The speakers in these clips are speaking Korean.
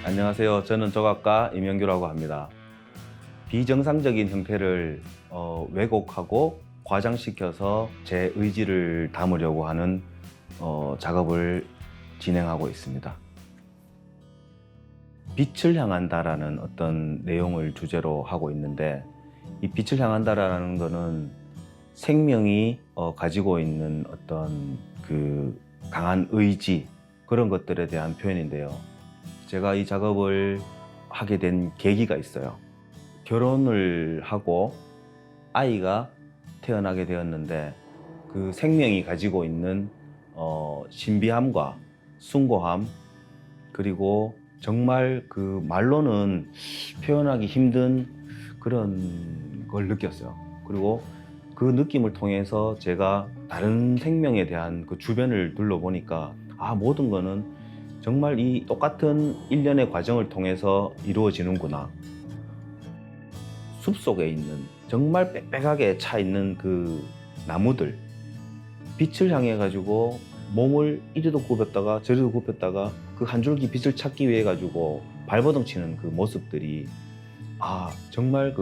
안녕하세요. 저는 조각가 임영규라고 합니다. 비정상적인 형태를 왜곡하고 과장시켜서 제 의지를 담으려고 하는 작업을 진행하고 있습니다. 빛을 향한다라는 어떤 내용을 주제로 하고 있는데, 이 빛을 향한다라는 거는 생명이 가지고 있는 어떤 그 강한 의지, 그런 것들에 대한 표현인데요. 제가 이 작업을 하게 된 계기가 있어요. 결혼을 하고 아이가 태어나게 되었는데, 그 생명이 가지고 있는 신비함과 숭고함, 그리고 정말 그 말로는 표현하기 힘든 그런 걸 느꼈어요. 그리고 그 느낌을 통해서 제가 다른 생명에 대한 그 주변을 둘러보니까, 모든 거는 정말 이 똑같은 일련의 과정을 통해서 이루어지는구나. 숲속에 있는 정말 빽빽하게 차 있는 그 나무들, 빛을 향해 가지고 몸을 이리도 굽혔다가 저리도 굽혔다가 그 한 줄기 빛을 찾기 위해 가지고 발버둥 치는 그 모습들이, 정말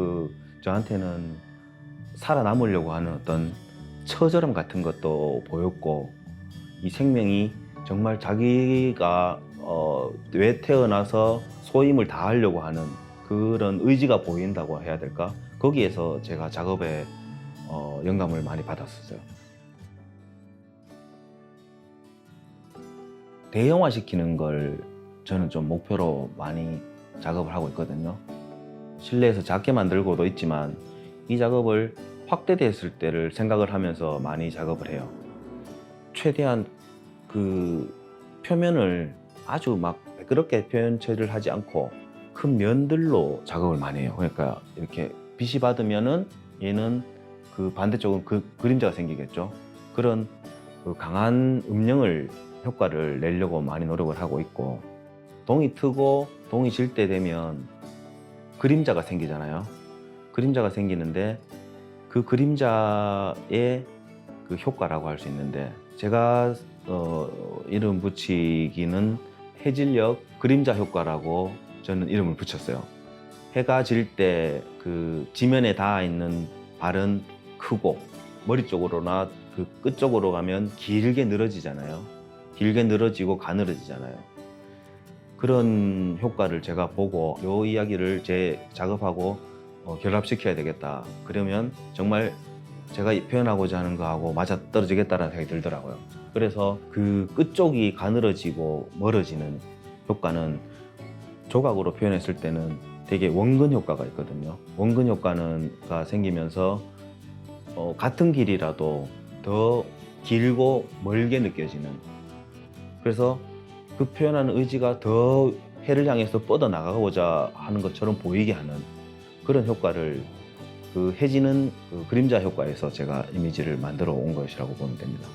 저한테는 살아남으려고 하는 어떤 처절함 같은 것도 보였고, 이 생명이 정말 자기가 왜 태어나서 소임을 다하려고 하는 그런 의지가 보인다고 해야 될까? 거기에서 제가 작업에 영감을 많이 받았었어요. 대형화시키는 걸 저는 좀 목표로 많이 작업을 하고 있거든요. 실내에서 작게 만들고도 있지만, 이 작업을 확대됐을 때를 생각을 하면서 많이 작업을 해요. 최대한 그 표면을 아주 막 매끄럽게 표현체를 하지 않고 큰 면들로 작업을 많이 해요. 그러니까 이렇게 빛이 받으면은 얘는 그 반대쪽은 그 그림자가 생기겠죠. 그런 그 강한 음영을 효과를 내려고 많이 노력을 하고 있고, 동이 트고 동이 질 때 되면 그림자가 생기잖아요. 그림자가 생기는데, 그 그림자의 그 효과라고 할 수 있는데, 제가 이름 붙이기는 해질녘 그림자 효과라고 저는 이름을 붙였어요. 해가 질 때 그 지면에 닿아 있는 발은 크고, 머리 쪽으로나 그 끝 쪽으로 가면 길게 늘어지잖아요. 길게 늘어지고 가늘어지잖아요. 그런 효과를 제가 보고 이 이야기를 제 작업하고 결합시켜야 되겠다. 그러면 정말 제가 표현하고자 하는 거하고 맞아떨어지겠다는 생각이 들더라고요. 그래서 그 끝쪽이 가늘어지고 멀어지는 효과는 조각으로 표현했을 때는 되게 원근 효과가 있거든요. 원근 효과가 생기면서 같은 길이라도 더 길고 멀게 느껴지는, 그래서 그 표현하는 의지가 더 해를 향해서 뻗어나가고자 하는 것처럼 보이게 하는 그런 효과를, 그 해지는 그 그림자 효과에서 제가 이미지를 만들어 온 것이라고 보면 됩니다.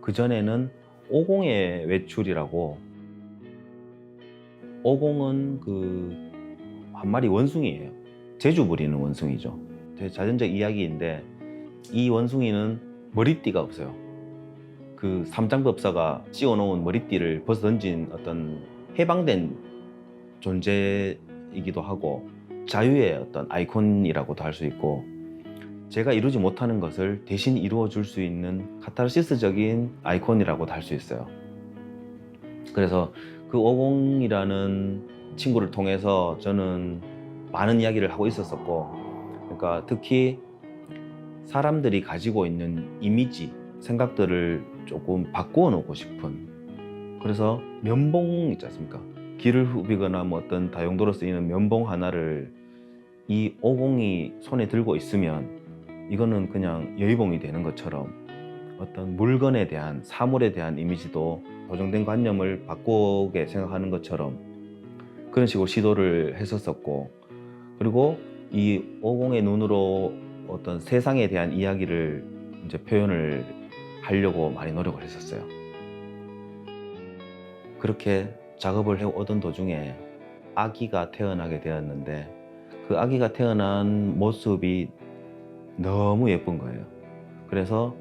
그전에는 오공의 외출이라고, 오공은 그 한 마리 원숭이예요. 제주 부리는 원숭이죠. 되게 자전적 이야기인데, 이 원숭이는 머리띠가 없어요. 그 삼장법사가 씌워놓은 머리띠를 벗어던진 어떤 해방된 존재이기도 하고, 자유의 어떤 아이콘이라고도 할 수 있고, 제가 이루지 못하는 것을 대신 이루어 줄 수 있는 카타르시스적인 아이콘이라고도 할 수 있어요. 그래서 그 오공이라는 친구를 통해서 저는 많은 이야기를 하고 있었었고, 그러니까 특히 사람들이 가지고 있는 이미지, 생각들을 조금 바꾸어 놓고 싶은, 그래서 면봉 있지 않습니까? 길을 후비거나 뭐 어떤 다용도로 쓰이는 면봉 하나를 이 오공이 손에 들고 있으면 이거는 그냥 여의봉이 되는 것처럼, 어떤 물건에 대한, 사물에 대한 이미지도 고정된 관념을 바꾸게 생각하는 것처럼 그런 식으로 시도를 했었었고, 그리고 이 오공의 눈으로 어떤 세상에 대한 이야기를 이제 표현을 하려고 많이 노력을 했었어요. 그렇게 작업을 해오던 도중에 아기가 태어나게 되었는데, 그 아기가 태어난 모습이 너무 예쁜 거예요. 그래서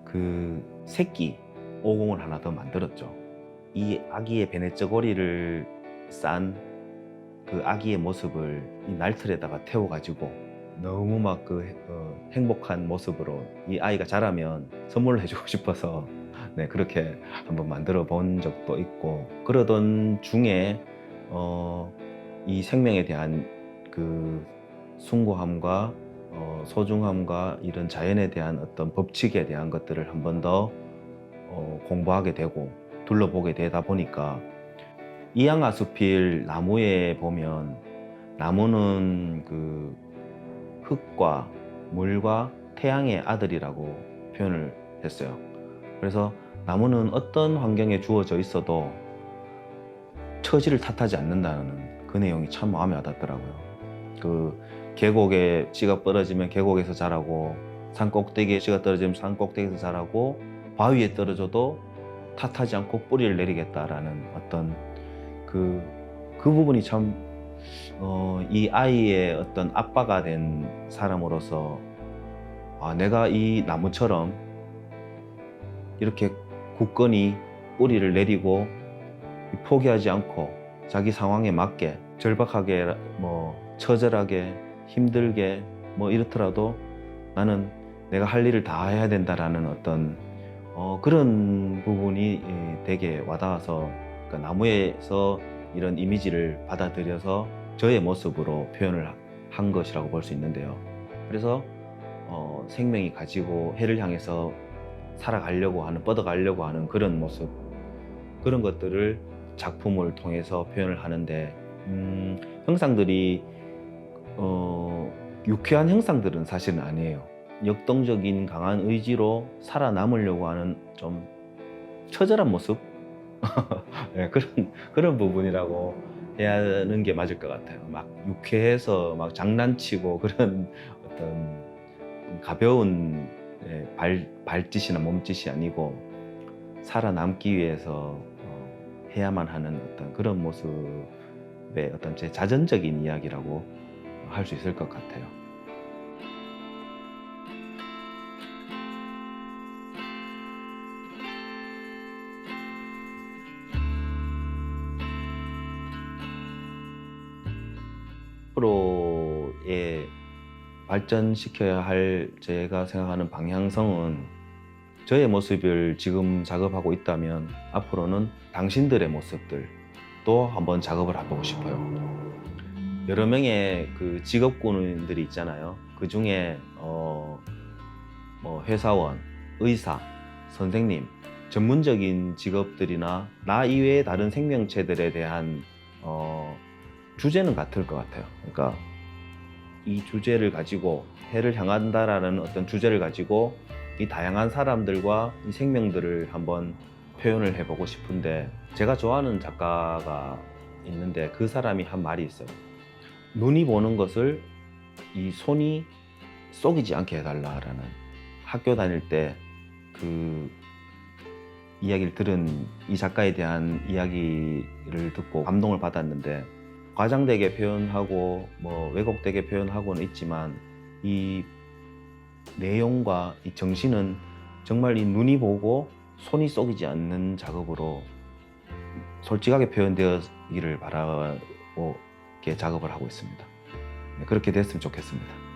그 새끼 오공을 하나 더 만들었죠. 이 아기의 베네쩌고리를 싼 그 아기의 모습을 이 날틀에다가 태워가지고 너무 막 행복한 모습으로 이 아이가 자라면 선물로 해주고 싶어서 네, 그렇게 한번 만들어 본 적도 있고, 그러던 중에 이 생명에 대한 그 숭고함과 소중함과 이런 자연에 대한 어떤 법칙에 대한 것들을 한 번 더 공부하게 되고 둘러보게 되다 보니까, 이양아수필 나무에 보면 나무는 그 흙과 물과 태양의 아들이라고 표현을 했어요. 그래서 나무는 어떤 환경에 주어져 있어도 처지를 탓하지 않는다는 그 내용이 참 마음에 와닿더라고요. 그 계곡에 씨가 떨어지면 계곡에서 자라고, 산 꼭대기에 씨가 떨어지면 산 꼭대기에서 자라고, 바위에 떨어져도 탓하지 않고 뿌리를 내리겠다라는 어떤 그 부분이 참 이 아이의 어떤 아빠가 된 사람으로서 내가 이 나무처럼 이렇게 굳건히 뿌리를 내리고 포기하지 않고 자기 상황에 맞게 절박하게 처절하게 힘들게 이렇더라도 나는 내가 할 일을 다 해야 된다라는 어떤 그런 부분이 되게 와닿아서, 그러니까 나무에서 이런 이미지를 받아들여서 저의 모습으로 표현을 한 것이라고 볼 수 있는데요. 그래서 생명이 가지고 해를 향해서 살아가려고 하는, 뻗어가려고 하는 그런 모습, 그런 것들을 작품을 통해서 표현을 하는데, 형상들이 유쾌한 형상들은 사실은 아니에요. 역동적인 강한 의지로 살아남으려고 하는 좀 처절한 모습? 네, 그런 부분이라고 해야 하는 게 맞을 것 같아요. 막 유쾌해서 막 장난치고 그런 어떤 가벼운 발짓이나 몸짓이 아니고, 살아남기 위해서 해야만 하는 어떤 그런 모습의 어떤 제 자전적인 이야기라고 할 수 있을 것 같아요. 앞으로의 발전시켜야 할 제가 생각하는 방향성은, 저의 모습을 지금 작업하고 있다면 앞으로는 당신들의 모습들도 한번 작업을 해보고 싶어요. 여러 명의 그 직업군인들이 있잖아요. 그 중에 회사원, 의사, 선생님, 전문적인 직업들이나 나 이외의 다른 생명체들에 대한 주제는 같을 것 같아요. 그러니까 이 주제를 가지고, 해를 향한다라는 어떤 주제를 가지고 이 다양한 사람들과 이 생명들을 한번 표현을 해보고 싶은데, 제가 좋아하는 작가가 있는데 그 사람이 한 말이 있어요. 눈이 보는 것을 이 손이 속이지 않게 해달라라는. 학교 다닐 때 그 이야기를 들은 이 작가에 대한 이야기를 듣고 감동을 받았는데, 과장되게 표현하고 왜곡되게 표현하고는 있지만 이 내용과 이 정신은 정말 이 눈이 보고 손이 썩이지 않는 작업으로 솔직하게 표현되었기를 바라고 이렇게 작업을 하고 있습니다. 그렇게 됐으면 좋겠습니다.